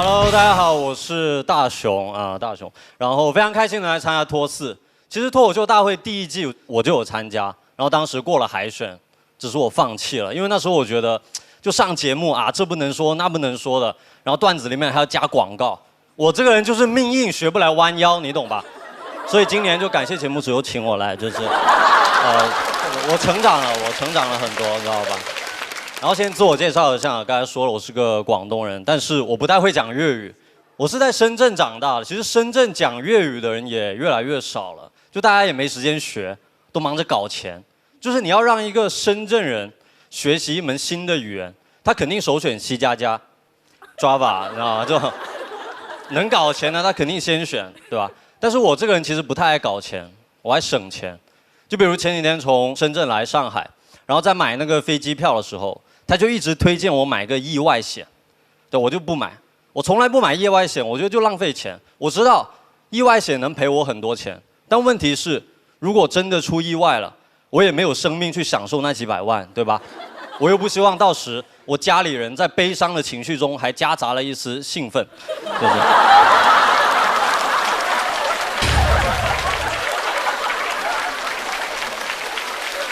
Hello， 大家好，我是大雄啊，大雄。然后非常开心的来参加脱四。其实脱口秀大会第1季我就有参加，然后当时过了海选，只是我放弃了，因为那时候我觉得就上节目啊，这不能说那不能说的，然后段子里面还要加广告，我这个人就是命硬学不来弯腰，你懂吧？所以今年就感谢节目组又请我来，就是我成长了很多，你知道吧？然后先自我介绍一下，刚才说了我是个广东人，但是我不太会讲粤语。我是在深圳长大的，其实深圳讲粤语的人也越来越少了，就大家也没时间学，都忙着搞钱。就是你要让一个深圳人学习一门新的语言，他肯定首选C++、Java， 你知道吗？就能搞钱的他肯定先选，对吧？但是我这个人其实不太爱搞钱，我爱省钱。就比如前几天从深圳来上海，然后在买那个飞机票的时候，他就一直推荐我买个意外险，对，我就不买，我从来不买意外险，我觉得就浪费钱。我知道意外险能赔我很多钱，但问题是，如果真的出意外了，我也没有生命去享受那几百万，对吧？我又不希望到时我家里人在悲伤的情绪中还夹杂了一丝兴奋，就是。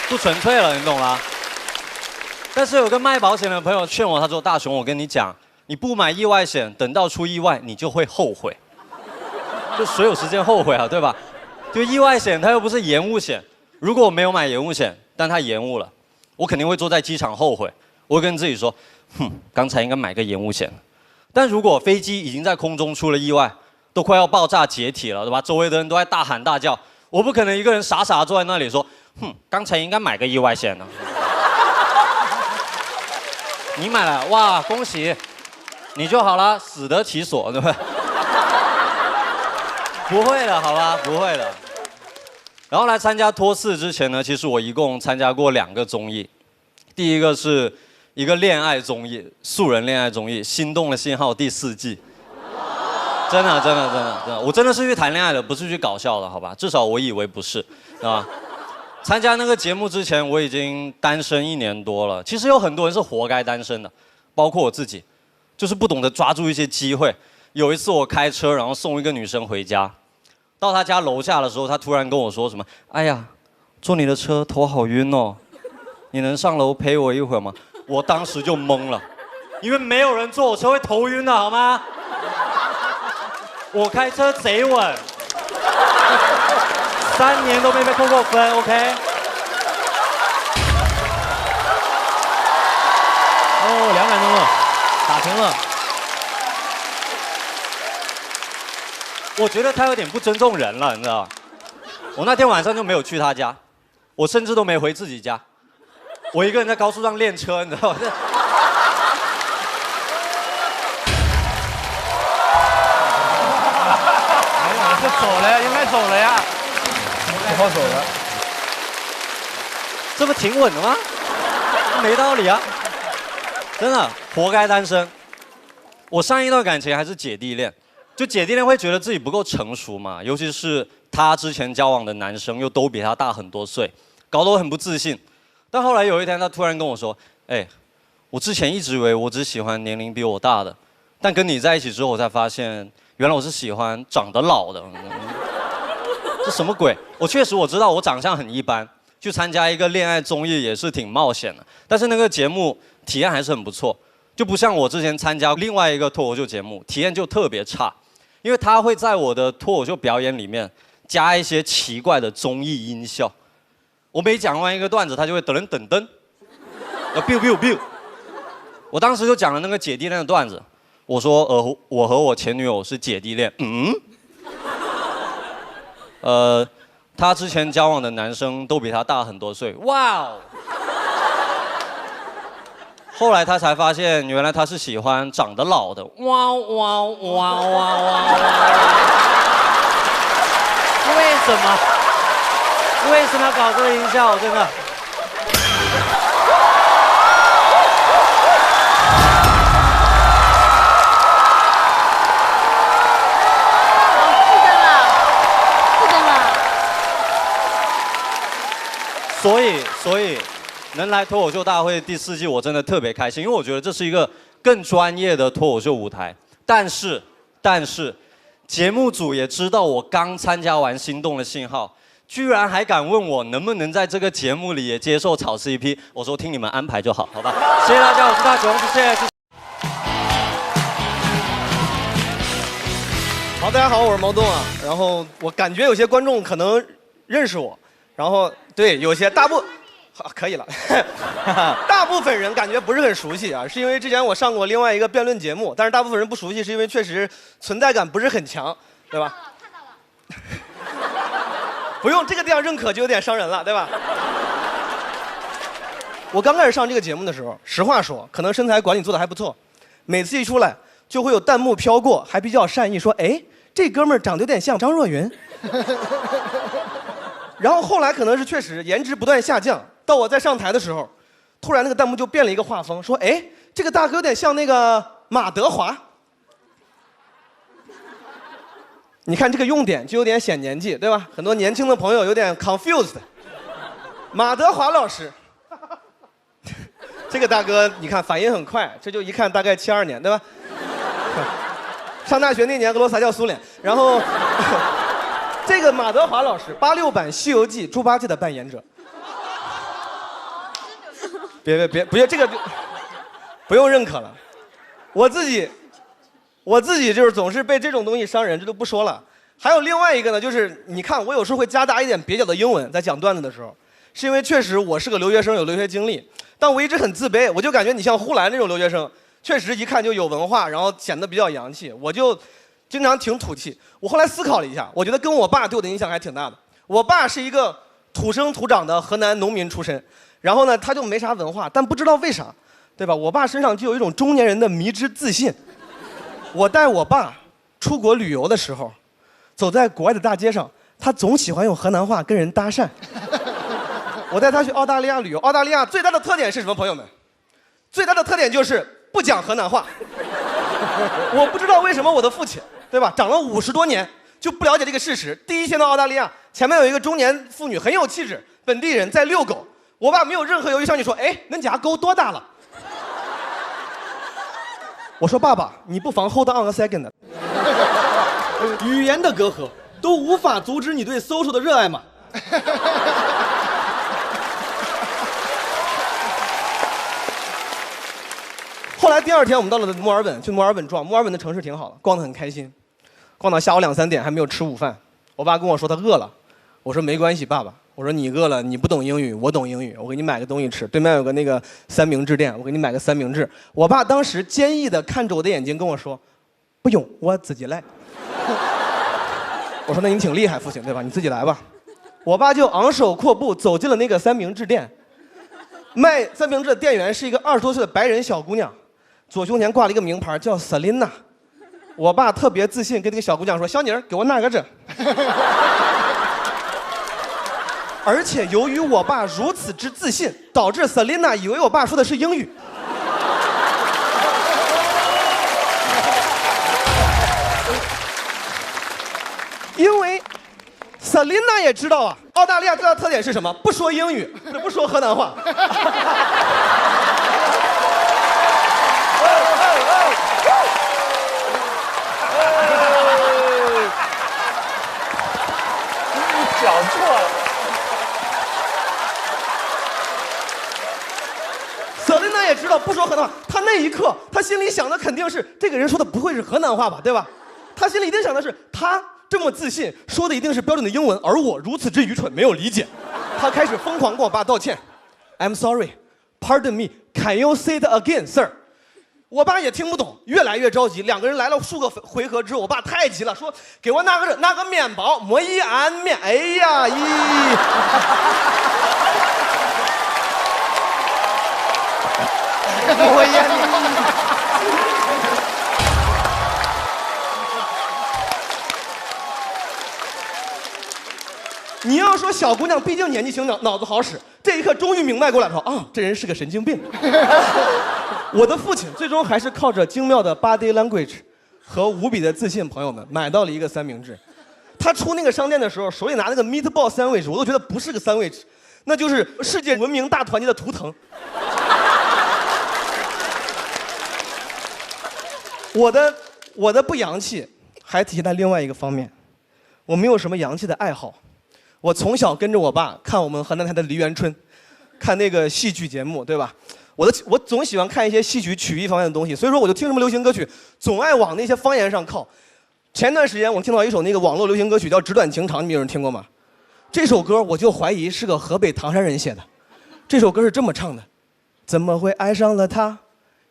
不纯粹了，你懂吗？但是有个卖保险的朋友劝我，他说：“大雄，我跟你讲，你不买意外险，等到出意外，你就会后悔。就谁有时间后悔啊，对吧？就意外险，它又不是延误险。如果我没有买延误险，但它延误了，我肯定会坐在机场后悔。我会跟自己说，刚才应该买个延误险。但如果飞机已经在空中出了意外，都快要爆炸解体了，对吧？周围的人都在大喊大叫，我不可能一个人傻傻坐在那里说。”刚才应该买个意外险呢。你买了，哇，恭喜，你就好了，死得其所，对吧？不会的，好吧，不会的。然后来参加脱四之前呢，其实我一共参加过2个综艺，第一个是一个恋爱综艺，素人恋爱综艺《心动的信号》第4季。真的，我真的是去谈恋爱的，不是去搞笑的，好吧？至少我以为不是，啊。参加那个节目之前，我已经单身1年多了。其实有很多人是活该单身的，包括我自己，就是不懂得抓住一些机会。有一次我开车，然后送一个女生回家，到她家楼下的时候，她突然跟我说什么：“哎呀，坐你的车头好晕哦，你能上楼陪我一会儿吗？”我当时就懵了，因为没有人坐我车会头晕的好吗？我开车贼稳。3年都没被扣过分 ，OK？ 哦，2点钟了，打停了。我觉得他有点不尊重人了，你知道吗？我那天晚上就没有去他家，我甚至都没回自己家，我一个人在高速上练车，你知道吗？这走了呀，应该走了呀。不好走了，这不挺稳的吗？没道理啊！真的，活该单身。我上一段感情还是姐弟恋，就姐弟恋会觉得自己不够成熟嘛，尤其是他之前交往的男生又都比他大很多岁，搞得我很不自信。但后来有一天，他突然跟我说：“哎，我之前一直以为我只喜欢年龄比我大的，但跟你在一起之后，我才发现，原来我是喜欢长得老的。”这什么鬼？我确实我知道我长相很一般，去参加一个恋爱综艺也是挺冒险的，但是那个节目体验还是很不错，就不像我之前参加另外一个脱口秀节目，体验就特别差，因为他会在我的脱口秀表演里面加一些奇怪的综艺音效，我每讲完一个段子，他就会噔噔噔噔，biu biu biu。我当时就讲了那个姐弟恋的段子，我说我和我前女友是姐弟恋，他之前交往的男生都比他大很多岁，哇哦！后来他才发现，原来他是喜欢长得老的，哇哇哇哇哇！为什么？为什么要搞这个音效？真的？所以能来脱口秀大会第4季，我真的特别开心，因为我觉得这是一个更专业的脱口秀舞台，但是，节目组也知道我刚参加完《心动的信号》，居然还敢问我能不能在这个节目里也接受炒 CP。我说听你们安排就好，好吧？谢谢大家，我是大雄，谢谢。好，大家好，我是毛东啊。然后我感觉有些观众可能认识我，然后对有些好可以了，大部分人感觉不是很熟悉啊，是因为之前我上过另外一个辩论节目，但是大部分人不熟悉，是因为确实存在感不是很强，对吧？看到了。不用这个地方认可就有点伤人了，对吧？我刚开始上这个节目的时候，实话说，可能身材管理做的还不错，每次一出来就会有弹幕飘过，还比较善意说，哎，这哥们儿长得有点像张若昀。然后后来可能是确实颜值不断下降，到我再上台的时候，突然那个弹幕就变了一个画风，说，哎，这个大哥有点像那个马德华。你看这个用点就有点显年纪，对吧？很多年轻的朋友有点 confused。马德华老师，这个大哥你看反应很快，这就一看大概72年，对吧？上大学那年俄罗斯还叫苏联，然后这个马德华老师86版《西游记》猪八戒的扮演者。别，这个就不用认可了。我自己就是总是被这种东西伤人，这都不说了。还有另外一个呢，就是你看我有时候会夹杂一点蹩脚的英文在讲段子的时候，是因为确实我是个留学生，有留学经历，但我一直很自卑，我就感觉你像呼兰这种留学生，确实一看就有文化，然后显得比较洋气，我就经常挺土气。我后来思考了一下，我觉得跟我爸对我的影响还挺大的。我爸是一个土生土长的河南农民出身，然后呢他就没啥文化，但不知道为啥，对吧？我爸身上就有一种中年人的迷之自信。我带我爸出国旅游的时候，走在国外的大街上，他总喜欢用河南话跟人搭讪。我带他去澳大利亚旅游，澳大利亚最大的特点是什么？朋友们，最大的特点就是不讲河南话。我不知道为什么我的父亲，对吧，长了50多年就不了解这个事实。第一天到澳大利亚，前面有一个中年妇女，很有气质，本地人在遛狗。我爸没有任何犹豫上去说：“哎，恁家狗多大了？”我说：“爸爸，你不妨 hold on a second。语言的隔阂都无法阻止你对 social 的热爱吗？”后来第二天我们到了墨尔本，去墨尔本转，墨尔本的城市挺好的，逛得很开心，逛到下午2、3点还没有吃午饭。我爸跟我说他饿了，我说没关系，爸爸，我说你饿了，你不懂英语，我懂英语，我给你买个东西吃。对面有个那个三明治店，我给你买个三明治。我爸当时坚毅地看着我的眼睛跟我说，不用，我自己来。我说那你挺厉害，父亲，对吧？你自己来吧。我爸就昂首阔步走进了那个三明治店，卖三明治的店员是一个20多岁的白人小姑娘，左胸前挂了一个名牌叫 Selina。我爸特别自信跟那个小姑娘说，小妮儿给我拿个这。而且由于我爸如此之自信，导致 Selina 以为我爸说的是英语。因为 Selina 也知道啊，澳大利亚最大的特点是什么？不说英语，不说河南话。讲错了。Selina 也知道不说河南话，他那一刻他心里想的肯定是这个人说的不会是河南话吧，对吧？他心里一定想的是他这么自信，说的一定是标准的英文，而我如此之愚蠢，没有理解。他开始疯狂跟我爸道歉 ，I'm sorry, pardon me, can you say it again, sir？ 我爸也听不懂，越来越着急。2个人来了数个回合之后，我爸太急了，说给我拿个面包，馍一安面。哎呀咦！馍一安面。你要说小姑娘，毕竟年纪轻，脑子好使。这一刻终于明白过来了，啊，这人是个神经病。我的父亲最终还是靠着精妙的 body language 和无比的自信，朋友们买到了一个三明治。他出那个商店的时候，手里拿那个 meatball sandwich， 我都觉得不是个 sandwich， 那就是世界文明大团结的图腾。我的不洋气还体现在另外一个方面，我没有什么洋气的爱好。我从小跟着我爸看我们河南台的梨园春，看那个戏剧节目，对吧？我总喜欢看一些戏曲曲艺方面的东西，所以说我就听什么流行歌曲，总爱往那些方言上靠。前段时间我听到一首那个网络流行歌曲叫《纸短情长》，你们有人听过吗？这首歌我就怀疑是个河北唐山人写的。这首歌是这么唱的：怎么会爱上了他，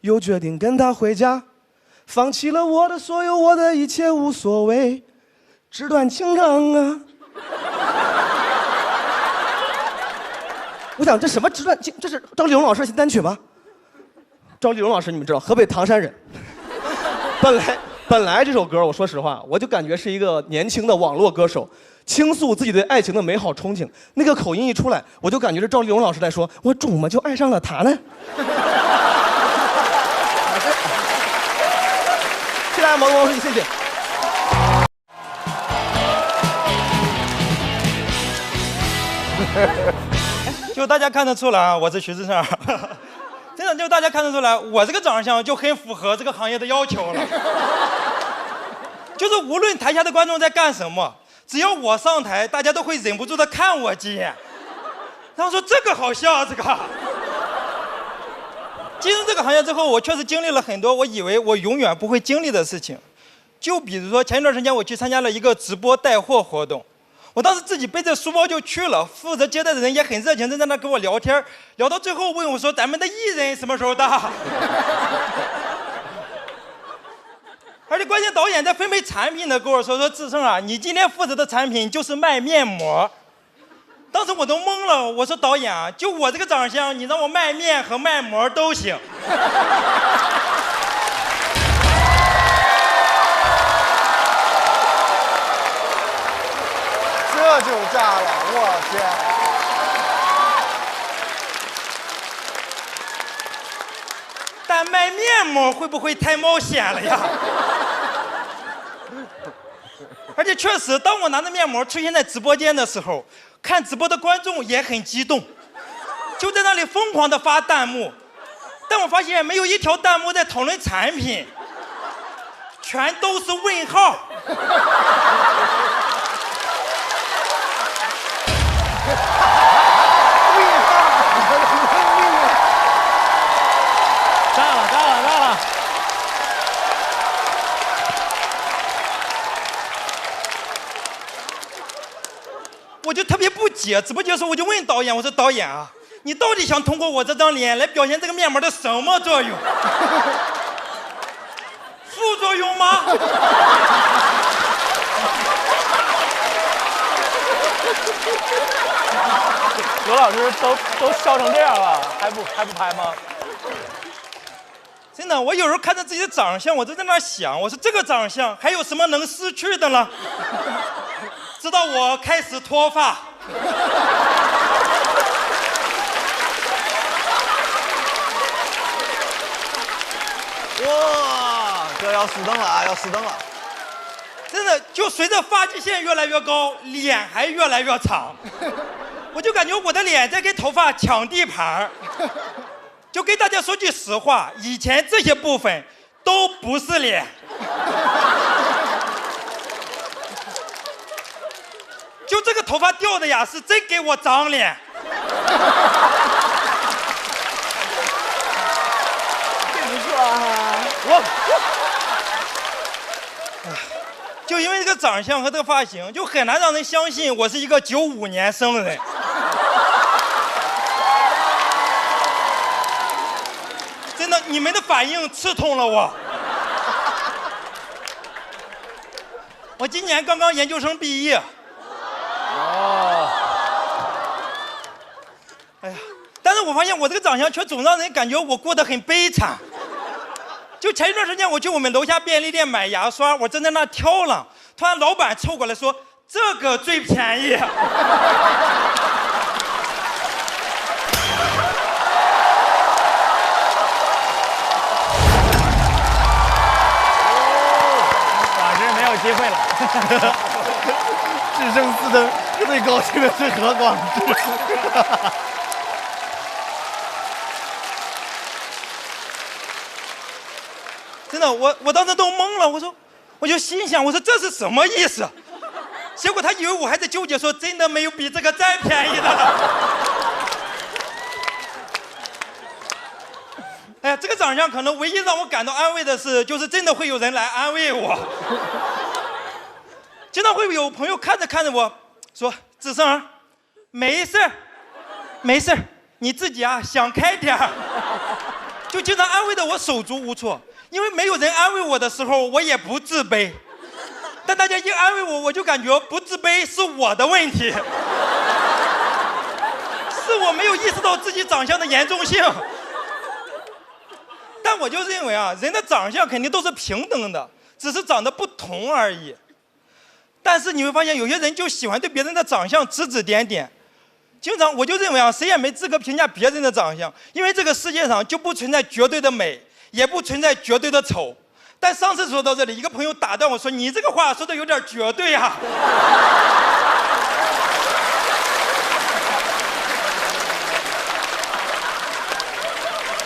又决定跟他回家，放弃了我的所有，我的一切无所谓，纸短情长啊。我想这什么纸短情，这是赵丽蓉老师的新单曲吗？赵丽蓉老师你们知道，河北唐山人。本来这首歌，我说实话，我就感觉是一个年轻的网络歌手倾诉自己对爱情的美好憧憬。那个口音一出来，我就感觉是赵丽蓉老师在说：“我怎么就爱上了他呢？”谢谢大家，毛毛师，谢谢。就大家看得出来啊，我是徐志胜。真的，就大家看得出来，我这个长相就很符合这个行业的要求了。就是无论台下的观众在干什么，只要我上台，大家都会忍不住的看我几眼，然后说这个好笑，这个。进入这个行业之后，我确实经历了很多我以为我永远不会经历的事情。就比如说前一段时间我去参加了一个直播带货活动。我当时自己背着书包就去了，负责接待的人也很热情，在那跟我聊天，聊到最后问我说：“咱们的艺人什么时候到？”而且关键导演在分配产品的跟我说：“志胜啊，你今天负责的产品就是卖面膜。”当时我都懵了，我说：“导演啊，就我这个长相，你让我卖面和卖膜都行。”这就炸了！我天！但卖面膜会不会太冒险了呀？而且确实，当我拿着面膜出现在直播间的时候，看直播的观众也很激动，就在那里疯狂的发弹幕。但我发现没有一条弹幕在讨论产品，全都是问号。炸了！我就特别不解，直播间的时候我就问导演，我说：“导演啊，你到底想通过我这张脸来表现这个面膜的什么作用？副作用吗？”罗老师都笑成这样了，还不拍吗？真的，我有时候看着自己的长相，我都在那想，我说这个长相还有什么能失去的呢？直到我开始脱发。哇，这要熄灯了啊！要熄灯了。真的，就随着发际线越来越高，脸还越来越长，我就感觉我的脸在跟头发抢地盘。就跟大家说句实话，以前这些部分都不是脸。就这个头发掉的呀，是真给我长脸。不错啊！就因为这个长相和这个发型，就很难让人相信我是一个95年生的人。真的，你们的反应刺痛了我。我今年刚刚研究生毕业。哦。哎呀，但是我发现我这个长相却总让人感觉我过得很悲惨。就前一段时间我去我们楼下便利店买牙刷，我正在那挑呢，突然老板凑过来说：“这个最便宜。”机会了，只剩4灯，最高兴的是何广智。真的，我当时都懵了，我就心想，我说这是什么意思？结果他以为我还在纠结，说真的没有比这个再便宜的了。哎，这个长相可能唯一让我感到安慰的是，就是真的会有人来安慰我。经常会有朋友看着我说：“子生，没事儿，没事儿，你自己啊想开点儿。”就经常安慰的我手足无措，因为没有人安慰我的时候，我也不自卑。但大家一安慰我，我就感觉不自卑是我的问题，是我没有意识到自己长相的严重性。但我就认为啊，人的长相肯定都是平等的，只是长得不同而已。但是你会发现，有些人就喜欢对别人的长相指指点点。经常我就认为啊，谁也没资格评价别人的长相，因为这个世界上就不存在绝对的美，也不存在绝对的丑。但上次说到这里，一个朋友打断我说：“你这个话说的有点绝对啊。”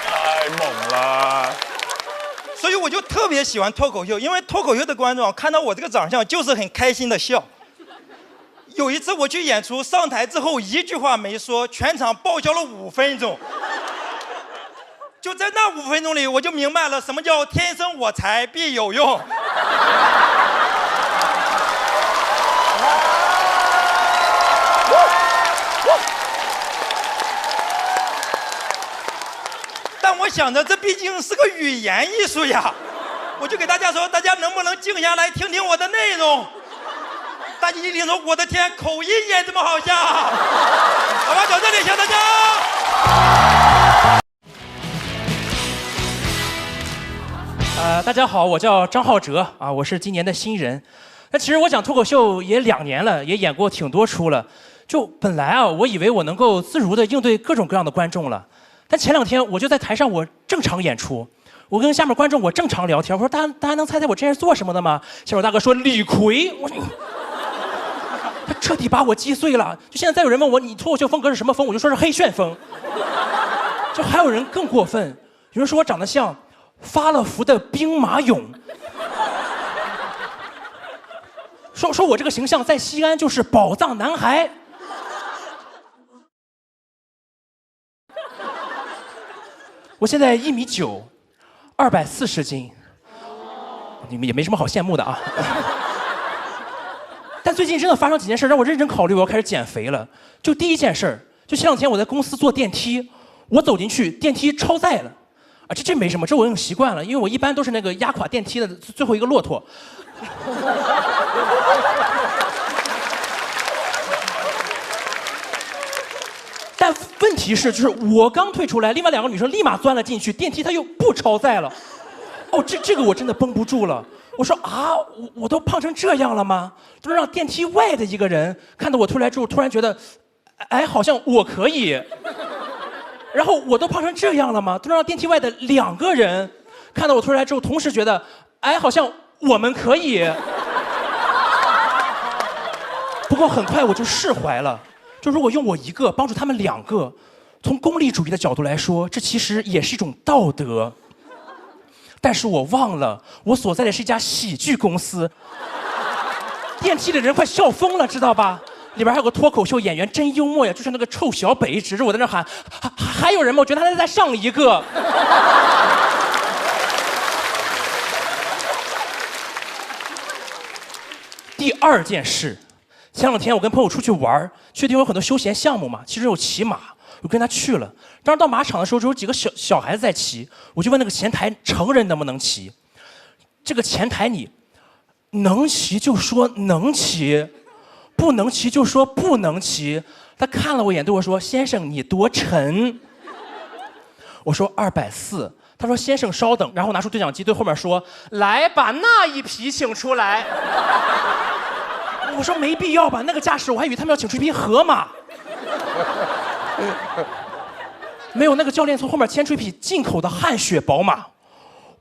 太猛了！所以我就特别喜欢脱口秀，因为脱口秀的观众看到我这个长相就是很开心的笑。有一次我去演出，上台之后一句话没说，全场爆笑了5分钟。就在那5分钟里，我就明白了什么叫天生我材必有用。但我想着这毕竟是个语言艺术呀，我就给大家说，大家能不能静下来听听我的内容？大家一听说，我的天，口音也这么好笑！好吧，到这里，谢谢大家。大家好，我叫张浩哲啊，我是今年的新人。那其实我讲脱口秀也2年了，也演过挺多出了。就本来啊，我以为我能够自如地应对各种各样的观众了，但前2天我就在台上我正常演出，我跟下面观众我正常聊天，我说大家能猜猜我这是做什么的吗？下面大哥说李逵，他彻底把我击碎了。就现在再有人问我你脱口秀风格是什么风，我就说是黑旋风。就还有人更过分，有人说我长得像发了福的兵马俑，说我这个形象在西安就是宝藏男孩。我现在1米9，240斤，你们也没什么好羡慕的啊。但最近真的发生几件事让我认真考虑，我要开始减肥了。就第一件事，就前2天我在公司坐电梯，我走进去，电梯超载了。啊，这没什么，这我已经习惯了，因为我一般都是那个压垮电梯的最后一个骆驼。但问题是，就是我刚退出来，另外2个女生立马钻了进去，电梯它又不超载了。哦，这个我真的绷不住了。我说啊，我都胖成这样了吗？都让电梯外的一个人看到我出来之后，突然觉得，哎，好像我可以。然后我都胖成这样了吗？都让电梯外的2个人看到我出来之后，同时觉得，哎，好像我们可以。不过很快我就释怀了，就如果用我一个帮助他们2个，从功利主义的角度来说，这其实也是一种道德。但是我忘了，我所在的是一家喜剧公司，电梯里人快笑疯了，知道吧？里边还有个脱口秀演员，真幽默呀！就是那个臭小北指着我在那喊，还有人吗？我觉得他在上一个。第2件事，前2天我跟朋友出去玩，去的地方有很多休闲项目嘛，其实有骑马，我跟他去了。当时到马场的时候，只有几个小孩子在骑，我就问那个前台成人能不能骑。这个前台你能骑就说能骑。不能骑就说不能骑，他看了我一眼对我说：“先生，你多沉？”我说240，他说：“先生稍等。”然后拿出对讲机对后面说：“来，把那一匹请出来。”我说没必要吧，那个架势我还以为他们要请出一匹河马。没有，那个教练从后面牵出一匹进口的汗血宝马。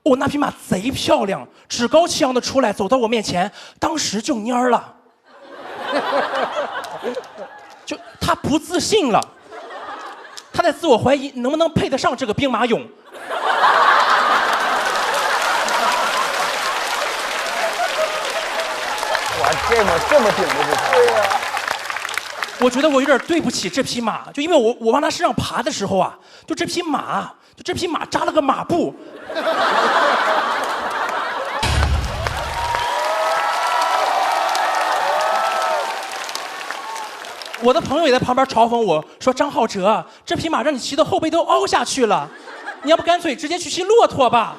哦，那匹马贼漂亮，趾高气扬的出来，走到我面前，当时就蔫儿了。就他不自信了，他在自我怀疑能不能配得上这个兵马俑。这么顶的这对呀。我觉得我有点对不起这匹马，就因为我往它身上爬的时候啊，就这匹马扎了个马步。我的朋友也在旁边嘲讽我说：“张浩哲，这匹马让你骑的后背都凹下去了，你要不干脆直接去骑骆驼吧？”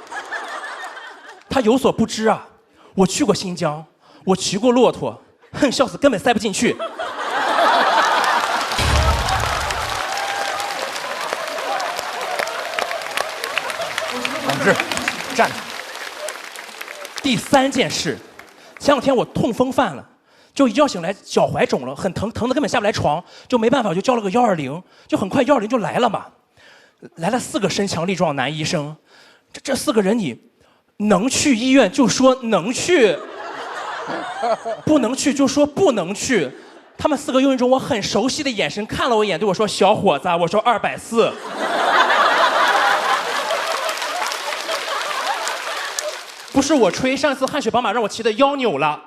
他有所不知啊，我去过新疆，我骑过骆驼，哼，笑死，根本塞不进去。同志，站着。第3件事，前2天我痛风犯了。就一觉醒来，脚踝肿了，很疼，疼得根本下不来床，就没办法，就叫了个120，就很快120就来了嘛。来了4个身强力壮男医生，这4个人你能去医院就说能去，不能去就说不能去。他们4个用一种我很熟悉的眼神看了我一眼，对我说：“小伙子，我说240。”不是我吹，上次汗血宝马让我骑的腰扭了。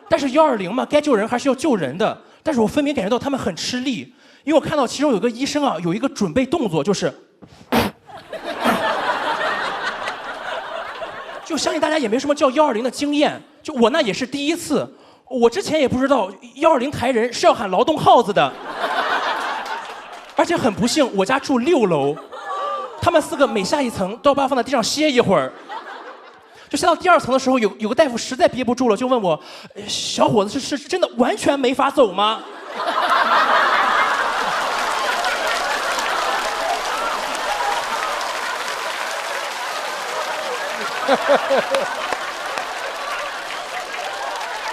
但是120嘛，该救人还是要救人的。但是我分明感觉到他们很吃力，因为我看到其中有个医生啊，有一个准备动作，就是就相信大家也没什么叫120的经验，就我那也是第一次，我之前也不知道120抬人是要喊劳动号子的。而且很不幸，我家住6楼，他们4个每下一层都要把我放在地上歇一会儿。就下到第2层的时候，有个大夫实在憋不住了，就问我：“小伙子是真的完全没法走吗？”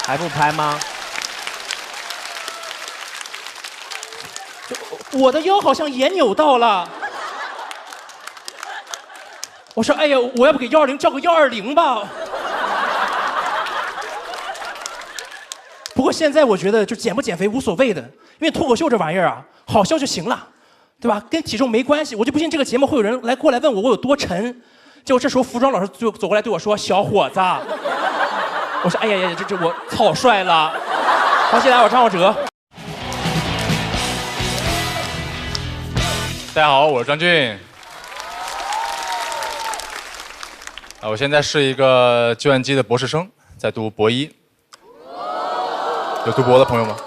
还不拍吗？我的腰好像也扭到了。我说：“哎呀，我要不给120叫个120吧。”不过现在我觉得就减不减肥无所谓的，因为脱口秀这玩意儿啊，好笑就行了，对吧？跟体重没关系。我就不信这个节目会有人过来问我有多沉。结果这时候服装老师就走过来对我说：“小伙子。”我说：“哎呀呀，这我草率了。”好，谢谢大家，我张浩哲。大家好，我是张俊。我现在是一个计算机的博士生，在读博1。有读博的朋友吗？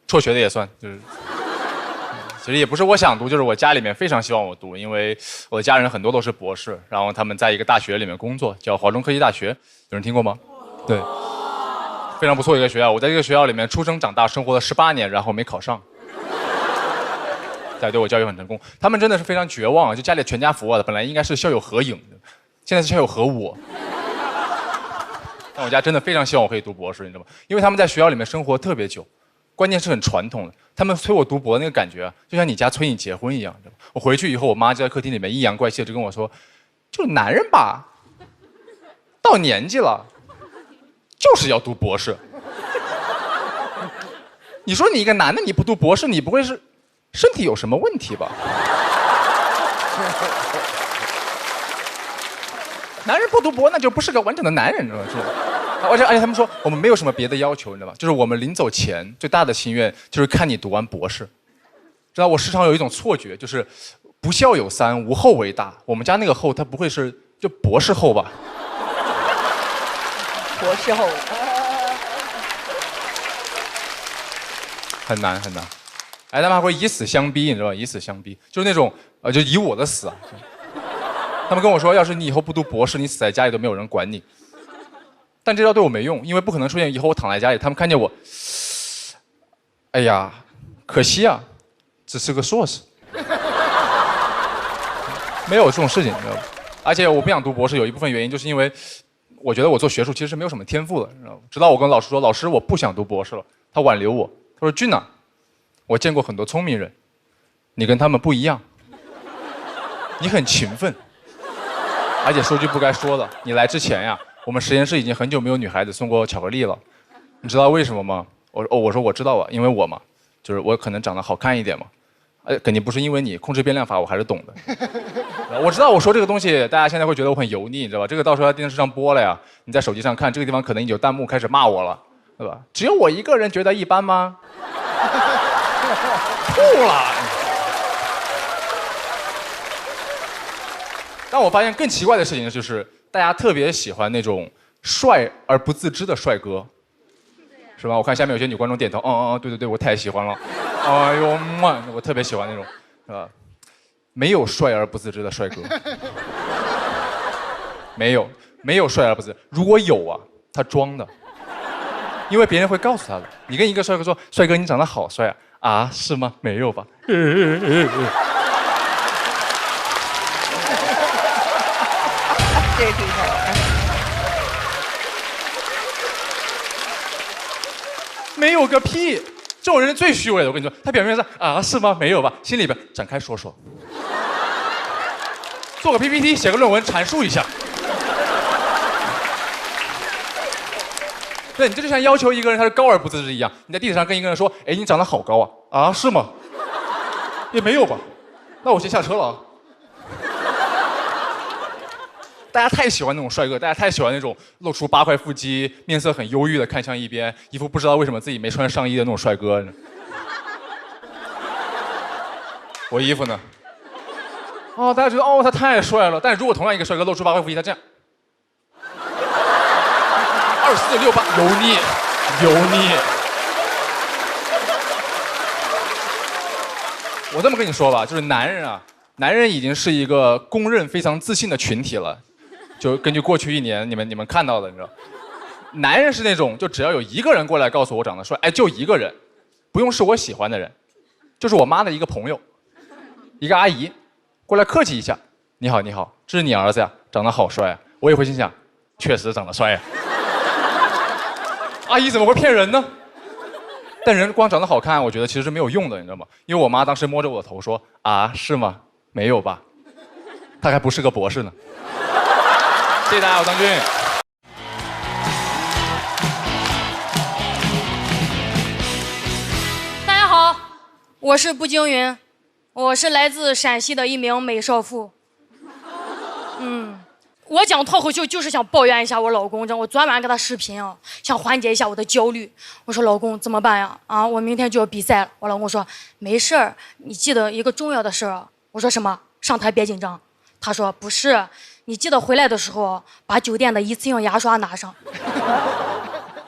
辍学的也算，就是。其实也不是我想读，就是我家里面非常希望我读，因为我的家人很多都是博士，然后他们在一个大学里面工作，叫华中科技大学，有人听过吗？对，非常不错一个学校。我在这个学校里面出生长大，生活了18年，然后没考上。大家对我教育很成功，他们真的是非常绝望，就家里全家福啊，本来应该是校友合影的，现在是校友合我。但我家真的非常希望我可以读博士，你知道吗？因为他们在学校里面生活特别久，关键是很传统的。他们催我读博那个感觉啊，就像你家催你结婚一样，知道吗？我回去以后，我妈就在客厅里面阴阳怪气的就跟我说，就男人吧，到年纪了，就是要读博士。你说你一个男的你不读博士，你不会是身体有什么问题吧？男人不读博那就不是个完整的男人，你知道吗？而且他们说我们没有什么别的要求，你知道吗？就是我们临走前最大的心愿就是看你读完博士。知道我时常有一种错觉，就是不孝有三，无后为大。我们家那个后，他不会是就博士后吧？博士后。很难很难。哎，他们还会以死相逼，你知道吧？以死相逼，就是那种就以我的死啊。他们跟我说，要是你以后不读博士，你死在家里都没有人管你。但这招对我没用，因为不可能出现以后我躺在家里，他们看见我，哎呀，可惜啊，只是个硕士，没有这种事情，你知道吗？而且我不想读博士，有一部分原因就是因为我觉得我做学术其实是没有什么天赋的，你知道吗？直到我跟老师说，老师我不想读博士了，他挽留我，他说俊呐，我见过很多聪明人，你跟他们不一样，你很勤奋，而且说句不该说的，你来之前呀。我们实验室已经很久没有女孩子送过巧克力了，你知道为什么吗？我说我知道啊，因为我嘛，就是我可能长得好看一点嘛，肯定不是因为你控制变量法我还是懂的。我知道我说这个东西大家现在会觉得我很油腻，你知道吧？这个到时候在电视上播了呀，你在手机上看这个地方可能有弹幕开始骂我了，对吧？只有我一个人觉得一般吗？吐了。但我发现更奇怪的事情就是，大家特别喜欢那种帅而不自知的帅哥，是吧？我看下面有些女观众点头，对，我太喜欢了，哎呦妈，我特别喜欢那种，是吧？没有帅而不自知的帅哥，没有帅而不自知。如果有啊，他装的，因为别人会告诉他的。你跟一个帅哥说：“帅哥，你长得好帅啊！”啊，是吗？没有吧？这个挺好玩。没有个屁！这种人是最虚伪的。我跟你说，他表面上啊是吗？没有吧？心里边展开说说，做个 PPT， 写个论文，阐述一下。对，你这就像要求一个人他是高而不自知一样。你在地铁上跟一个人说：“哎，你长得好高啊！”啊，是吗？也没有吧？那我先下车了啊。大家太喜欢那种帅哥，大家太喜欢那种露出8块腹肌、面色很忧郁的看向一边，一副不知道为什么自己没穿上衣的那种帅哥。我衣服呢？哦，大家觉得哦他太帅了。但是如果同样一个帅哥露出8块腹肌，他这样，2468，油腻，油腻。我这么跟你说吧，就是男人啊，男人已经是一个公认非常自信的群体了。就根据过去1年你们看到的，你知道，男人是那种就只要有一个人过来告诉我长得帅，哎，就一个人，不用是我喜欢的人，就是我妈的一个朋友，一个阿姨，过来客气一下，你好你好，这是你儿子呀，长得好帅啊，我也会心想，确实长得帅呀。阿姨怎么会骗人呢？但人光长得好看，我觉得其实是没有用的，你知道吗？因为我妈当时摸着我的头说：“啊，是吗？没有吧？他还不是个博士呢。”谢谢大家，我张俊。大家好，我是步惊云，我是来自陕西的一名美少妇。我讲脱口秀就是想抱怨一下我老公，我昨晚跟他视频啊，想缓解一下我的焦虑。我说老公怎么办呀？啊，我明天就要比赛了。我老公说没事儿，你记得一个重要的事儿啊。我说什么？上台别紧张。他说不是，你记得回来的时候把酒店的一次性牙刷拿上。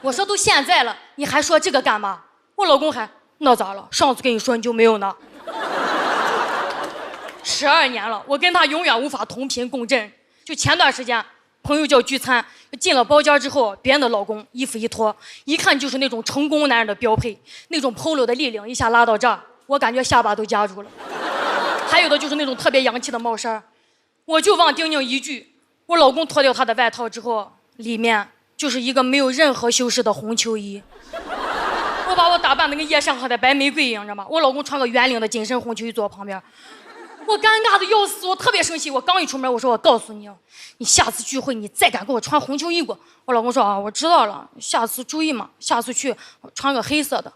我说都现在了，你还说这个干嘛？我老公还那咋了？上次跟你说你就没有呢。12年了，我跟他永远无法同频共振。就前段时间，朋友叫聚餐，进了包间之后，别人的老公衣服一脱，一看就是那种成功男人的标配，那种 polo 的立领一下拉到这儿，我感觉下巴都夹住了。还有的就是那种特别洋气的帽衫，我就忘叮咛一句，我老公脱掉他的外套之后，里面就是一个没有任何修饰的红秋衣。我把我打扮得跟夜上河的白玫瑰一样，知道吗？我老公穿个圆领的紧身红秋衣坐我旁边。我尴尬的要死，我特别生气。我刚一出门，我说我告诉你，你下次聚会你再敢给我穿红秋衣过。我老公说啊，我知道了，下次注意嘛，下次去穿个黑色的。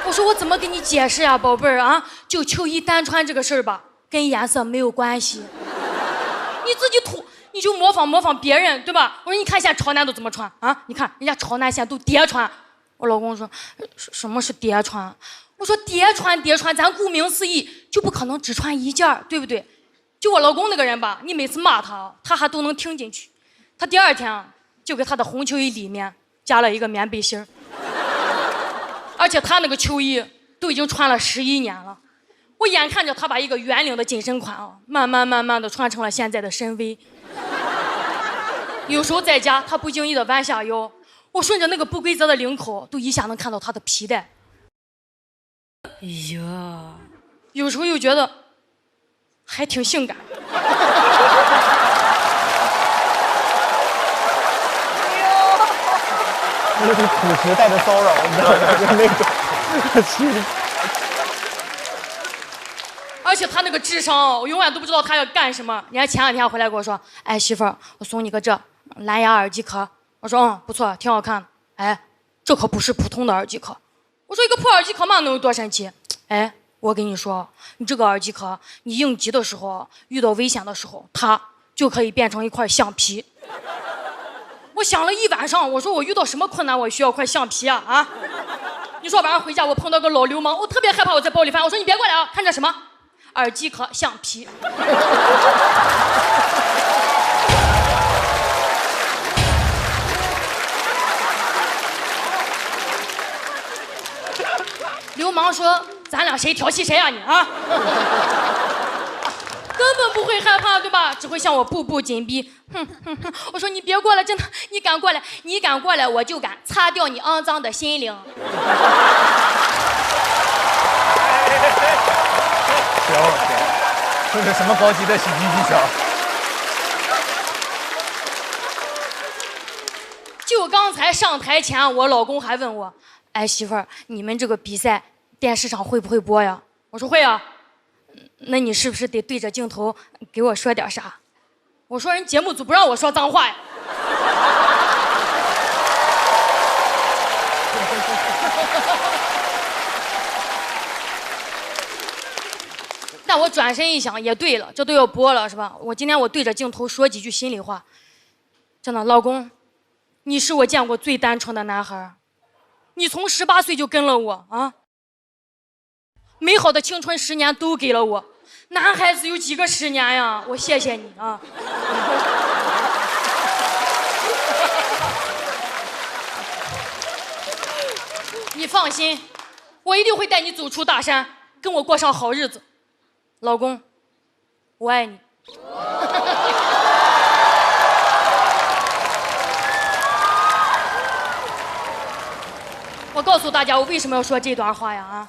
我说我怎么跟你解释呀，宝贝儿啊？就秋衣单穿这个事儿吧，跟颜色没有关系。你自己土，你就模仿别人，对吧？我说你看现在潮男都怎么穿啊？你看人家潮男现在都叠穿。我老公说，什么是叠穿？我说叠穿，咱顾名思义就不可能只穿一件，对不对？就我老公那个人吧，你每次骂他，他还都能听进去。他第2天啊，就给他的红秋衣里面加了一个棉背心儿，而且他那个秋衣都已经穿了11年了。我眼看着他把一个圆领的紧身款啊，慢慢的穿成了现在的深 V。有时候在家，他不经意的弯下腰，我顺着那个不规则的领口，都一下能看到他的皮带。哎呀，有时候又觉得还挺性感。那是朴实带着骚扰，你知道吗？就是那种。而且他那个智商，我永远都不知道他要干什么。你看前2天回来跟我说，哎媳妇儿，我送你个这蓝牙耳机壳。我说不错，挺好看的。哎，这可不是普通的耳机壳。我说一个破耳机壳嘛，能有多神奇？哎，我跟你说，你这个耳机壳，你应急的时候，遇到危险的时候，它就可以变成一块橡皮。我想了一晚上，我说我遇到什么困难，我需要块橡皮啊啊！你说晚上回家我碰到个老流氓，我特别害怕我在包里翻，我说你别过来啊，看这什么？耳机壳、橡皮。流氓说：“咱俩谁调戏谁啊你啊？”根本不会害怕，对吧？只会向我步步紧逼。哼哼哼！我说你别过来，真的，你敢过来，你敢过来，我就敢擦掉你肮脏的心灵。行，这是什么高级的喜剧技巧？就刚才上台前，我老公还问我：“哎，媳妇儿，你们这个比赛电视上会不会播呀？”我说会啊。那你是不是得对着镜头给我说点啥？我说人节目组不让我说脏话呀。但我转身一想，也对了，这都要播了是吧？今天我对着镜头说几句心里话。真的，老公，你是我见过最单纯的男孩，你从18岁就跟了我啊，美好的青春10年都给了我。男孩子有几个10年呀？我谢谢你啊！你放心，我一定会带你走出大山，跟我过上好日子。老公，我爱你。我告诉大家，我为什么要说这段话呀？啊，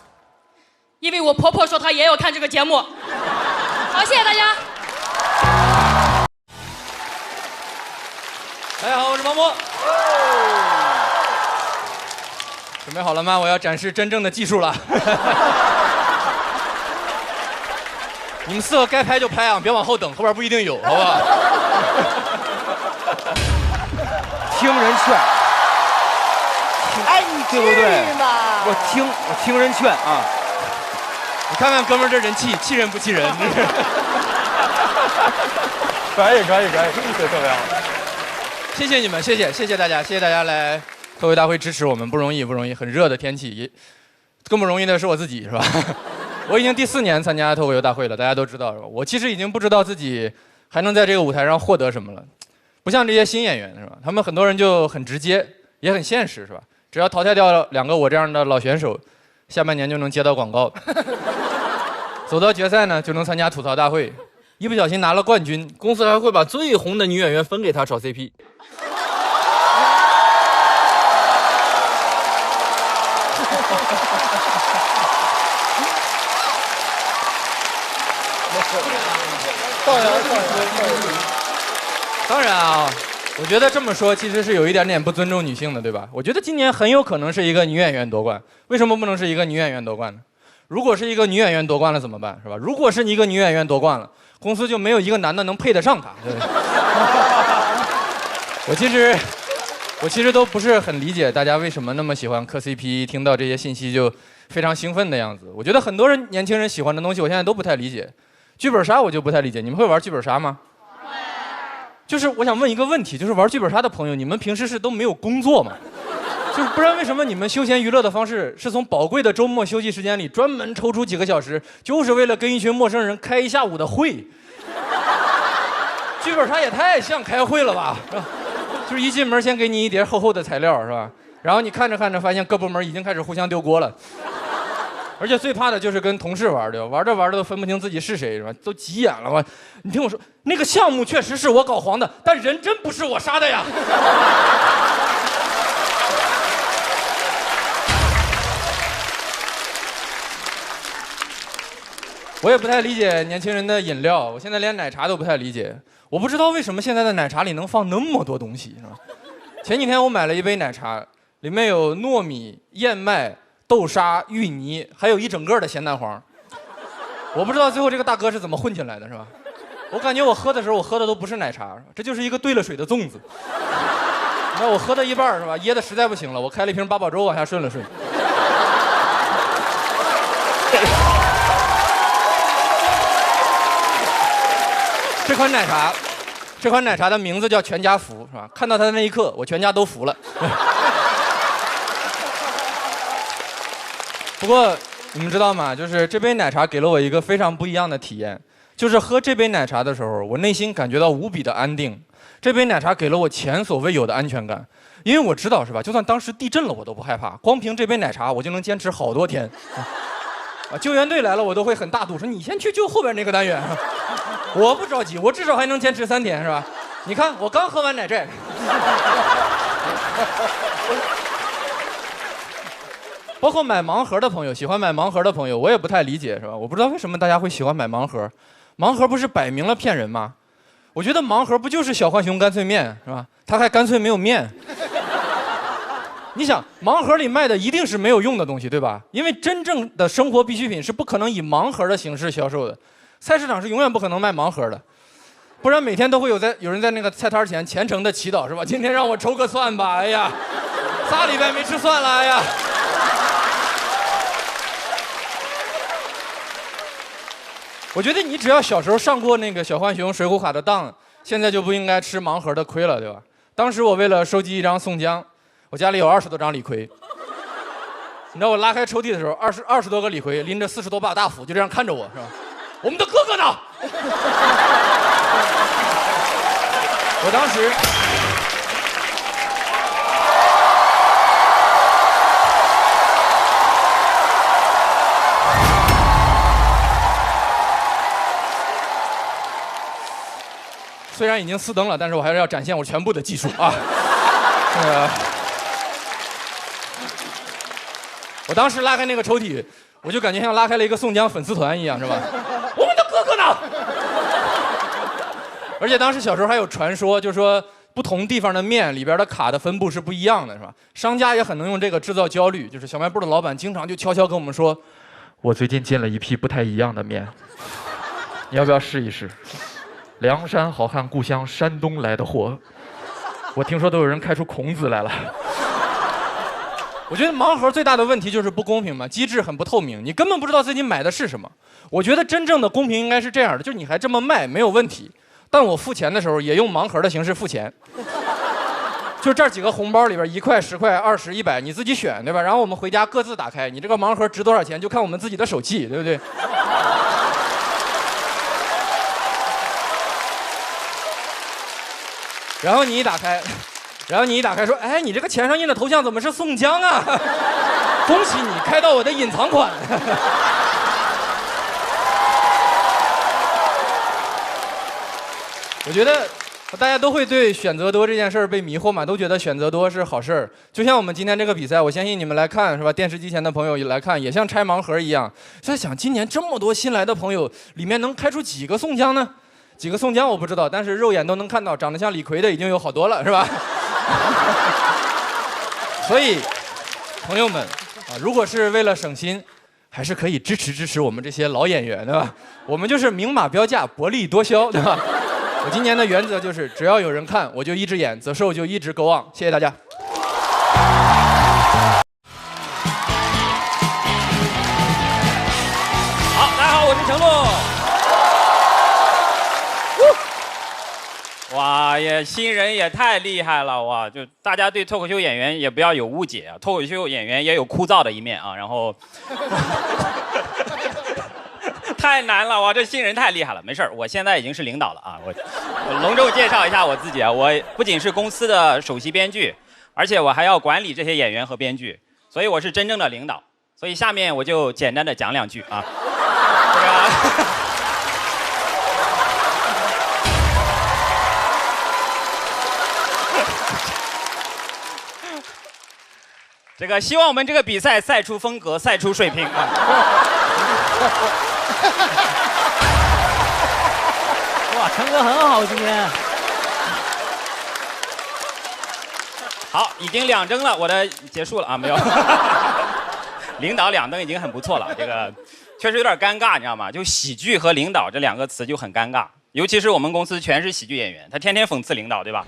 因为我婆婆说她也要看这个节目。好，谢谢大家。大家好，我是毛毛。准备好了吗？我要展示真正的技术了。你们4个该拍就拍啊，别往后等，后边不一定有，好不好？听人劝，哎，你对不对？我听人劝啊。你看看哥们儿这人气，气人不气人？可以，特别好。谢谢你们，谢谢大家，谢谢大家来脱口大会支持我们，不容易，很热的天气，也更不容易的是我自己，是吧？我已经第4年参加脱口秀大会了，大家都知道是吧？我其实已经不知道自己还能在这个舞台上获得什么了，不像这些新演员是吧？他们很多人就很直接，也很现实是吧？只要淘汰掉2个我这样的老选手，下半年就能接到广告。走到决赛呢，就能参加吐槽大会，一不小心拿了冠军，公司还会把最红的女演员分给他炒 CP。当然啊，我觉得这么说其实是有一点点不尊重女性的，对吧？我觉得今年很有可能是一个女演员夺冠，为什么不能是一个女演员夺冠呢？如果是一个女演员夺冠了怎么办，是吧？如果是一个女演员夺冠了，公司就没有一个男的能配得上她。对不对？我其实都不是很理解大家为什么那么喜欢磕 CP， 听到这些信息就非常兴奋的样子。我觉得很多人年轻人喜欢的东西，我现在都不太理解。剧本杀我就不太理解，你们会玩剧本杀吗？就是我想问一个问题，就是玩剧本杀的朋友，你们平时是都没有工作吗？就是不然为什么你们休闲娱乐的方式是从宝贵的周末休息时间里专门抽出几个小时，就是为了跟一群陌生人开一下午的会？剧本杀也太像开会了吧，是吧？就是一进门先给你一叠厚厚的材料，是吧？然后你看着看着发现各部门已经开始互相丢锅了。而且最怕的就是跟同事玩的，玩着都分不清自己是谁，是吧？都急眼了，你听我说，那个项目确实是我搞黄的，但人真不是我杀的呀。我也不太理解年轻人的饮料，我现在连奶茶都不太理解，我不知道为什么现在的奶茶里能放那么多东西，是吧？前几天我买了一杯奶茶，里面有糯米、燕麦、豆沙、芋泥，还有一整个的咸蛋黄。我不知道最后这个大哥是怎么混进来的，是吧？我感觉我喝的时候，我喝的都不是奶茶，这就是一个兑了水的粽子。那我喝到一半是吧，噎的实在不行了，我开了一瓶八宝粥往下顺了顺。这款奶茶这款奶茶的名字叫全家福，是吧？看到它的那一刻，我全家都服了。不过你们知道吗？就是这杯奶茶给了我一个非常不一样的体验，就是喝这杯奶茶的时候，我内心感觉到无比的安定。这杯奶茶给了我前所未有的安全感，因为我知道是吧？就算当时地震了，我都不害怕。光凭这杯奶茶，我就能坚持好多天。救援队来了，我都会很大度说：“你先去救后边那个单元。”我不着急，我至少还能坚持3天，是吧？你看，我刚喝完奶寨。包括买盲盒的朋友，喜欢买盲盒的朋友，我也不太理解，是吧？我不知道为什么大家会喜欢买盲盒，盲盒不是摆明了骗人吗？我觉得盲盒不就是小浣熊干脆面，是吧？它还干脆没有面。你想，盲盒里卖的一定是没有用的东西，对吧？因为真正的生活必需品是不可能以盲盒的形式销售的，菜市场是永远不可能卖盲盒的，不然每天都会有人在那个菜摊前虔诚的祈祷，是吧？今天让我抽个蒜吧，哎呀，3礼拜没吃蒜了，哎呀。我觉得你只要小时候上过那个小浣熊、水浒卡的当，现在就不应该吃盲盒的亏了，对吧？当时我为了收集一张宋江，我家里有20多张李逵。你知道我拉开抽屉的时候，20多个李逵拎着40多把大斧，就这样看着我，是吧？我们的哥哥呢？我当时。虽然已经4灯了，但是我还是要展现我全部的技术啊！我当时拉开那个抽屉，我就感觉像拉开了一个宋江粉丝团一样，是吧？我们的哥哥呢？而且当时小时候还有传说，就是说不同地方的面里边的卡的分布是不一样的，是吧？商家也很能用这个制造焦虑，就是小卖部的老板经常就悄悄跟我们说，我最近进了一批不太一样的面，你要不要试一试？梁山好汉故乡山东来的货，我听说都有人开出孔子来了。我觉得盲盒最大的问题就是不公平嘛，机制很不透明，你根本不知道自己买的是什么。我觉得真正的公平应该是这样的，就是你还这么卖没有问题，但我付钱的时候也用盲盒的形式付钱。就这几个红包里边1块、10块、20、100，你自己选，对吧？然后我们回家各自打开，你这个盲盒值多少钱，就看我们自己的手气，对不对？然后你一打开，说，哎，你这个钱上印的头像怎么是宋江啊？恭喜你开到我的隐藏款。我觉得大家都会对选择多这件事儿被迷惑嘛，都觉得选择多是好事儿。就像我们今天这个比赛，我相信你们来看是吧？电视机前的朋友也来看，也像拆盲盒一样，在想今年这么多新来的朋友，里面能开出几个宋江呢？几个宋江我不知道，但是肉眼都能看到，长得像李逵的已经有好多了，是吧？所以，朋友们啊，如果是为了省心，还是可以支持我们这些老演员，对吧？我们就是明码标价，薄利多销，对吧？我今年的原则就是，只要有人看，我就一直演，The Show就一直 go on。谢谢大家。好，大家好，我是程璐。哇，新人也太厉害了哇！就大家对脱口秀演员也不要有误解啊，脱口秀演员也有枯燥的一面啊。然后太难了哇，这新人太厉害了。没事儿，我现在已经是领导了啊。我隆重介绍一下我自己啊，我不仅是公司的首席编剧，而且我还要管理这些演员和编剧，所以我是真正的领导。所以下面我就简单的讲2句啊。这个希望我们这个比赛赛出风格，赛出水平啊！哇，成哥很好今天。好，已经2灯了，我的结束了啊，没有。领导2灯已经很不错了，这个确实有点尴尬，你知道吗？就喜剧和领导这2个词就很尴尬，尤其是我们公司全是喜剧演员，他天天讽刺领导，对吧？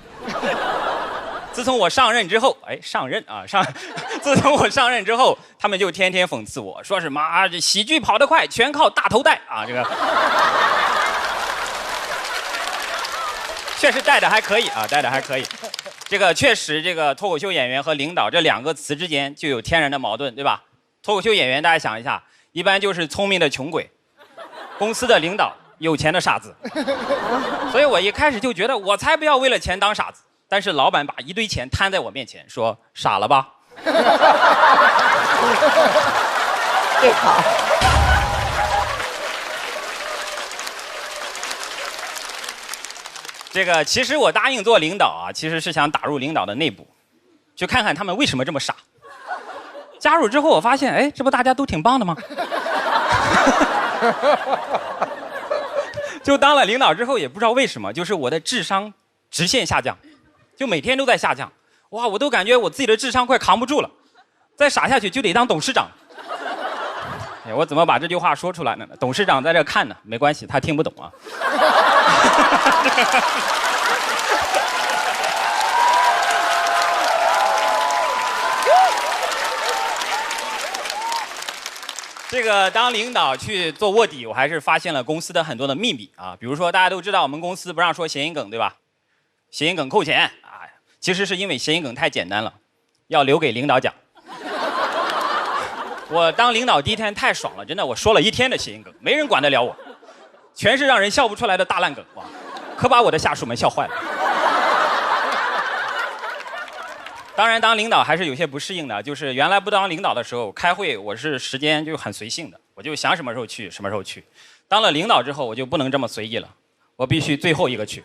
自从我上任之后，自从我上任之后，他们就天天讽刺我，说什么啊，这喜剧跑得快，全靠大头带啊，这个。确实带的还可以啊，带的还可以。这个确实，这个脱口秀演员和领导这两个词之间就有天然的矛盾，对吧？脱口秀演员大家想一下，一般就是聪明的穷鬼，公司的领导有钱的傻子。所以我一开始就觉得我才不要为了钱当傻子，但是老板把一堆钱摊在我面前，说傻了吧？这好。这个其实我答应做领导啊，其实是想打入领导的内部，去看看他们为什么这么傻。加入之后我发现，哎，这不大家都挺棒的吗？就当了领导之后，也不知道为什么，就是我的智商直线下降，就每天都在下降。哇，我都感觉我自己的智商快扛不住了，再傻下去就得当董事长。哎，我怎么把这句话说出来呢？董事长在这看呢，没关系，他听不懂啊。这个当领导去做卧底，我还是发现了公司的很多的秘密啊。比如说，大家都知道我们公司不让说谐音梗，对吧？谐音梗扣钱啊，其实是因为谐音梗太简单了，要留给领导讲。我当领导第一天太爽了，真的，我说了一天的谐音梗，没人管得了我，全是让人笑不出来的大烂梗，哇，可把我的下属们笑坏了。当然，当领导还是有些不适应的，就是原来不当领导的时候，开会我是时间就很随性的，我就想什么时候去什么时候去。当了领导之后，我就不能这么随意了，我必须最后一个去。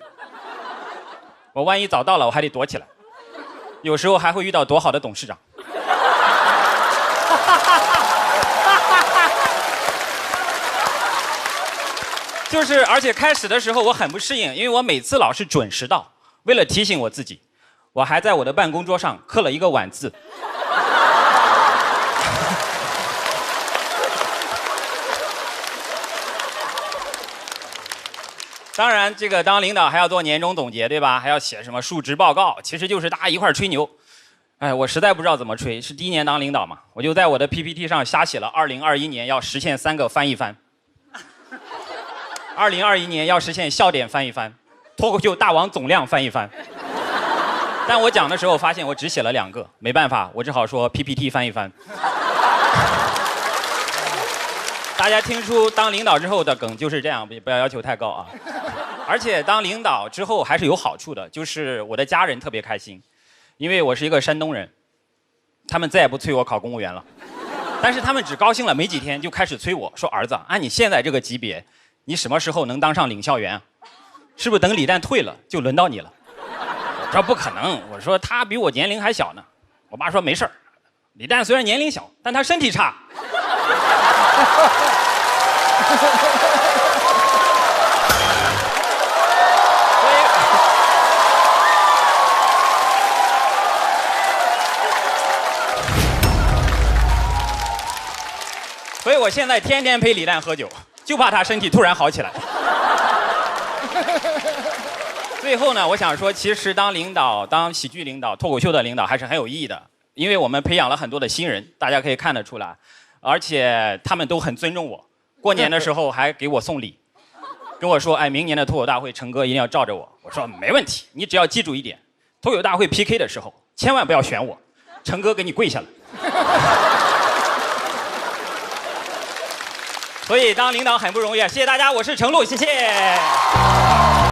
我万一早到了，我还得躲起来，有时候还会遇到多好的董事长。就是，而且开始的时候我很不适应，因为我每次老是准时到。为了提醒我自己，我还在我的办公桌上刻了一个晚字。当然，这个当领导还要做年终总结，对吧？还要写什么述职报告，其实就是大家一块儿吹牛。哎，我实在不知道怎么吹，是第一年当领导嘛，我就在我的 PPT 上瞎写了2021年要实现3个翻一番。2021年要实现笑点翻一番，脱口秀大王总量翻一番。但我讲的时候发现我只写了2个，没办法，我只好说 PPT 翻一番。大家听出当领导之后的梗就是这样，不要要求太高啊。而且当领导之后还是有好处的，就是我的家人特别开心，因为我是一个山东人，他们再也不催我考公务员了。但是他们只高兴了没几天，就开始催我说：“儿子，按你现在这个级别，你什么时候能当上领校员啊？是不是等李诞退了就轮到你了？”我说不可能，我说他比我年龄还小呢。我爸说没事儿，李诞虽然年龄小，但他身体差。所以我现在天天陪李诞喝酒，就怕他身体突然好起来。最后呢，我想说，其实当领导、当喜剧领导、脱口秀的领导还是很有意义的，因为我们培养了很多的新人，大家可以看得出来，而且他们都很尊重我。过年的时候还给我送礼，跟我说：“哎，明年的脱口大会，成哥一定要罩着我。”我说：“没问题，你只要记住一点，脱口大会 PK 的时候，千万不要选我，成哥给你跪下了。”所以当领导很不容易啊！谢谢大家，我是程璐，谢谢。